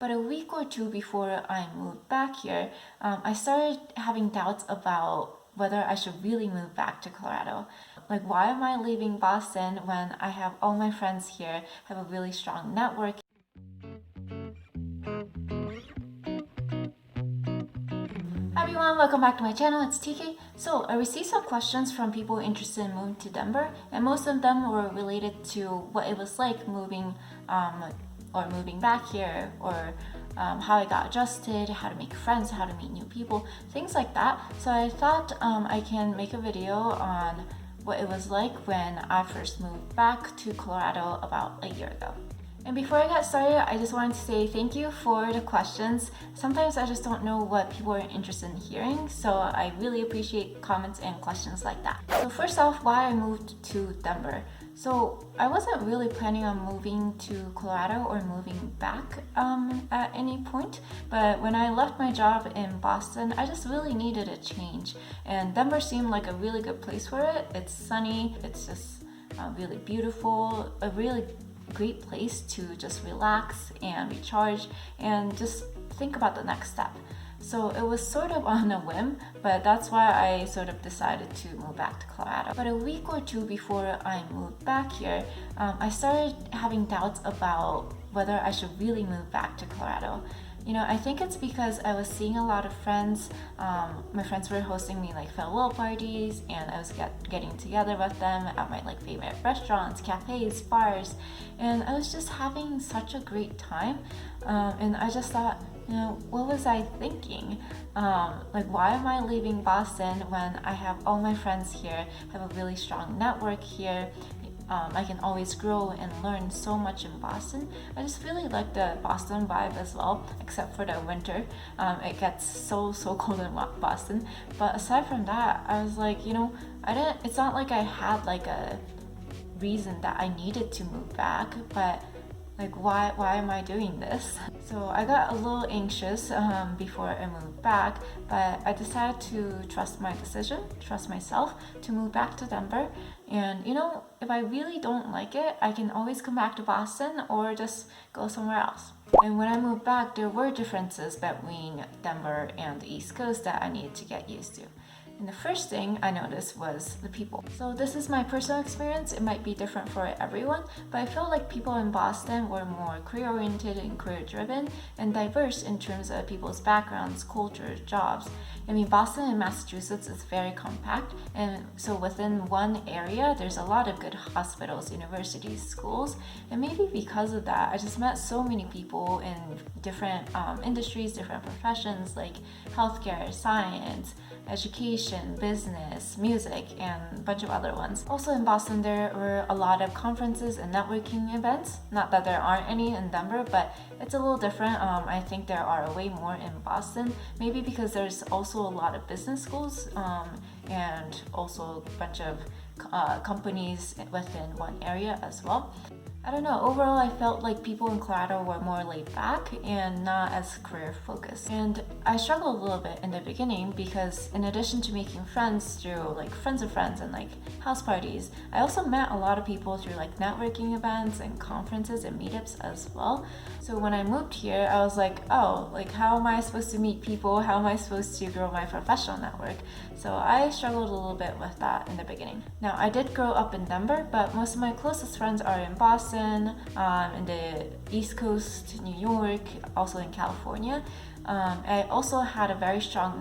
But a week or two before I moved back here, I started having doubts about whether I should really move back to Colorado. Like, why am I leaving Boston when I have all my friends here, have a really strong network? Hi everyone, welcome back to my channel, it's TK. So I received some questions from people interested in moving to Denver, and most of them were related to what it was like moving or moving back here, or how I got adjusted, how to make friends, how to meet new people, things like that. So I thought I can make a video on what it was like when I first moved back to Colorado about a year ago. And before I get started, I just wanted to say thank you for the questions. Sometimes I just don't know what people are interested in hearing, so I really appreciate comments and questions like that. So first off, why I moved to Denver. So I wasn't really planning on moving to Colorado or moving back at any point, but when I left my job in Boston, I just really needed a change. And Denver seemed like a really good place for it. It's sunny, it's just really beautiful, a really great place to just relax and recharge and just think about the next step. So it was sort of on a whim, but that's why I sort of decided to move back to Colorado. But a week or two before I moved back here, I started having doubts about whether I should really move back to Colorado. You know, I think it's because I was seeing a lot of friends. My friends were hosting me like farewell parties, and I was getting together with them at my like favorite restaurants, cafes, bars, and I was just having such a great time. And I just thought, you know, what was I thinking? Like, why am I leaving Boston when I have all my friends here, have a really strong network here? I can always grow and learn so much in Boston. I just really like the Boston vibe as well, except for the winter. It gets so cold in Boston. But aside from that, I was like, you know, it's not like I had like a reason that I needed to move back, but like, why am I doing this? So I got a little anxious before I moved back, but I decided to trust my decision, trust myself to move back to Denver. And you know, if I really don't like it, I can always come back to Boston or just go somewhere else. And when I moved back, there were differences between Denver and the East Coast that I needed to get used to. And the first thing I noticed was the people. So this is my personal experience. It might be different for everyone, but I felt like people in Boston were more career-oriented and career-driven and diverse in terms of people's backgrounds, cultures, jobs. I mean, Boston and Massachusetts is very compact, and so within one area, there's a lot of good hospitals, universities, schools, and maybe because of that, I just met so many people in different industries, different professions like healthcare, science, education, business, music, and a bunch of other ones. Also in Boston, there were a lot of conferences and networking events. Not that there aren't any in Denver, but it's a little different. I think there are way more in Boston, maybe because there's also a lot of business schools and also a bunch of companies within one area as well. I don't know, overall I felt like people in Colorado were more laid back and not as career focused. And I struggled a little bit in the beginning because in addition to making friends through like friends of friends and like house parties, I also met a lot of people through like networking events and conferences and meetups as well. So when I moved here, I was like, oh, like how am I supposed to meet people? How am I supposed to grow my professional network? So I struggled a little bit with that in the beginning. Now I did grow up in Denver, but most of my closest friends are in Boston, in the East Coast, New York, also in California. I also had a very strong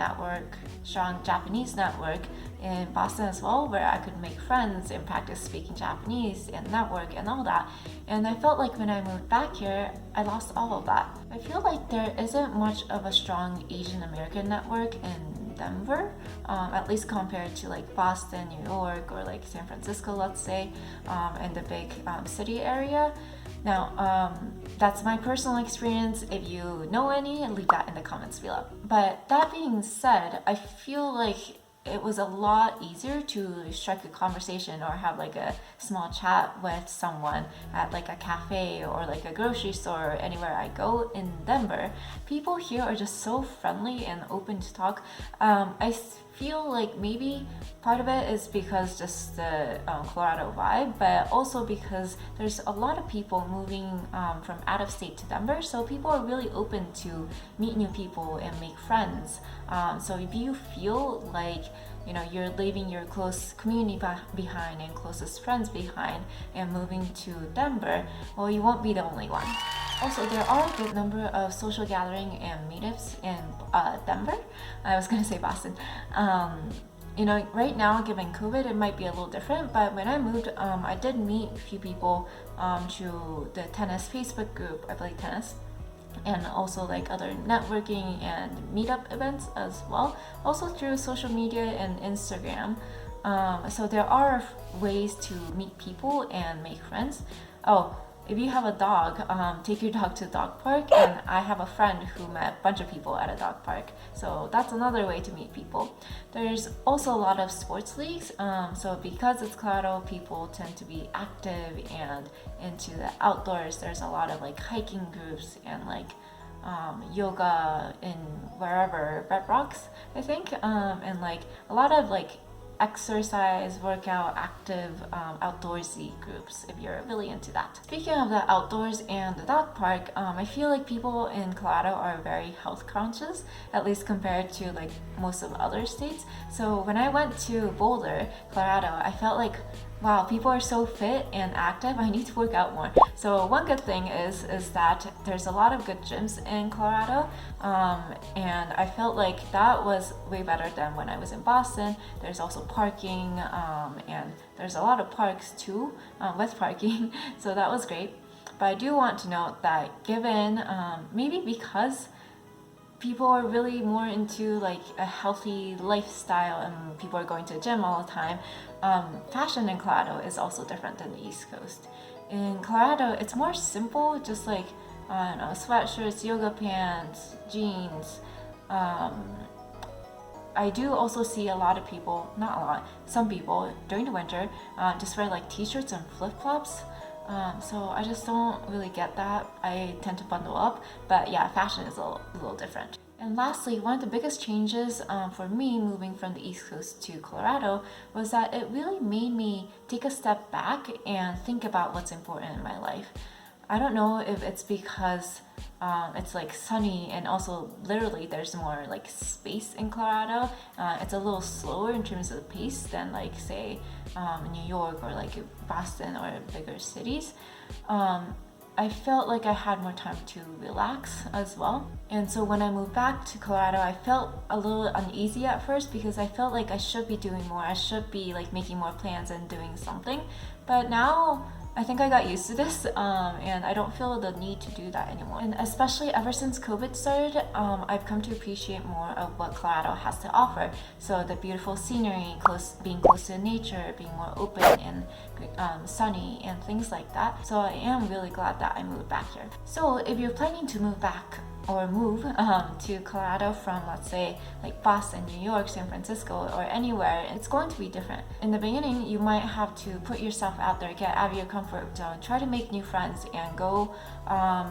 Japanese network in Boston as well, where I could make friends and practice speaking Japanese and network and all that. And I felt like when I moved back here, I lost all of that. I feel like there isn't much of a strong Asian American network in Denver, at least compared to like Boston, New York, or like San Francisco, let's say, in the big city area. Now, that's my personal experience. If you know any, leave that in the comments below. But that being said, I feel like it was a lot easier to strike a conversation or have like a small chat with someone at like a cafe or like a grocery store or anywhere I go in Denver. People here are just so friendly and open to talk. I feel like maybe part of it is because just the Colorado vibe, but also because there's a lot of people moving from out of state to Denver, so people are really open to meet new people and make friends. So if you feel like you're leaving your close community behind and closest friends behind and moving to Denver, well, you won't be the only one. Also, there are a good number of social gathering and meetups in Denver. I was gonna say Boston. Right now, given COVID, it might be a little different, but when I moved, I did meet a few people through the tennis Facebook group. I play tennis. And also like other networking and meetup events as well, also through social media and Instagram. So there are ways to meet people and make friends. Oh, if you have a dog, take your dog to the dog park. And I have a friend who met a bunch of people at a dog park, so that's another way to meet people. There's also a lot of sports leagues, so because it's Colorado, people tend to be active and into the outdoors. There's a lot of like hiking groups and like yoga in wherever, Red Rocks, I think, and like a lot of like exercise, workout, active, outdoorsy groups if you're really into that. Speaking of the outdoors and the dog park, I feel like people in Colorado are very health conscious, at least compared to like most of other states. So when I went to Boulder, Colorado, I felt like, wow, people are so fit and active. I need to work out more. So one good thing is that there's a lot of good gyms in Colorado, and I felt like that was way better than when I was in Boston. There's also parking, and there's a lot of parks too, with parking, so that was great. But I do want to note that given, maybe because people are really more into like a healthy lifestyle and people are going to the gym all the time, fashion in Colorado is also different than the East Coast. In Colorado, it's more simple, just like, I don't know, sweatshirts, yoga pants, jeans. I do also see a lot of people, not a lot, some people during the winter just wear like t-shirts and flip-flops. So I just don't really get that. I tend to bundle up, but yeah, fashion is a little different. And lastly, one of the biggest changes for me moving from the East Coast to Colorado was that it really made me take a step back and think about what's important in my life. I don't know if it's because it's like sunny and also literally there's more like space in Colorado. It's a little slower in terms of the pace than like say New York or like Boston or bigger cities. I felt like I had more time to relax as well. And so when I moved back to Colorado, I felt a little uneasy at first because I felt like I should be doing more. I should be like making more plans and doing something. But now I think I got used to this, and I don't feel the need to do that anymore. And especially ever since COVID started, I've come to appreciate more of what Colorado has to offer. So the beautiful scenery, being close to nature, being more open and sunny and things like that. So I am really glad that I moved back here. So if you're planning to move back or move to Colorado from, let's say, like Boston, New York, San Francisco, or anywhere, it's going to be different. In the beginning, you might have to put yourself out there, get out of your comfort zone, try to make new friends, and go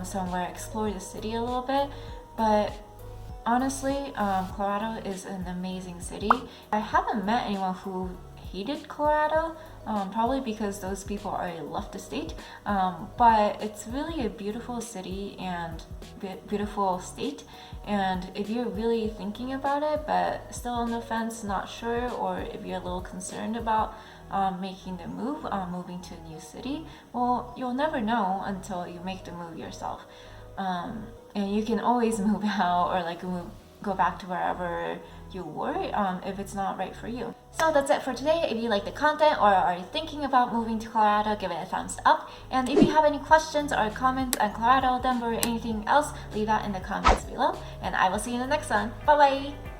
somewhere, explore the city a little bit. But honestly, Colorado is an amazing city. I haven't met anyone who hated Colorado, probably because those people already left the state, but it's really a beautiful city and beautiful state. And if you're really thinking about it but still on the fence, not sure, or if you're a little concerned about making the move, moving to a new city, well, you'll never know until you make the move yourself. And you can always move out or like go back to wherever you were if it's not right for you. So that's it for today. If you like the content or are thinking about moving to Colorado, give it a thumbs up. And if you have any questions or comments on Colorado, Denver, or anything else, leave that in the comments below. And I will see you in the next one. Bye bye!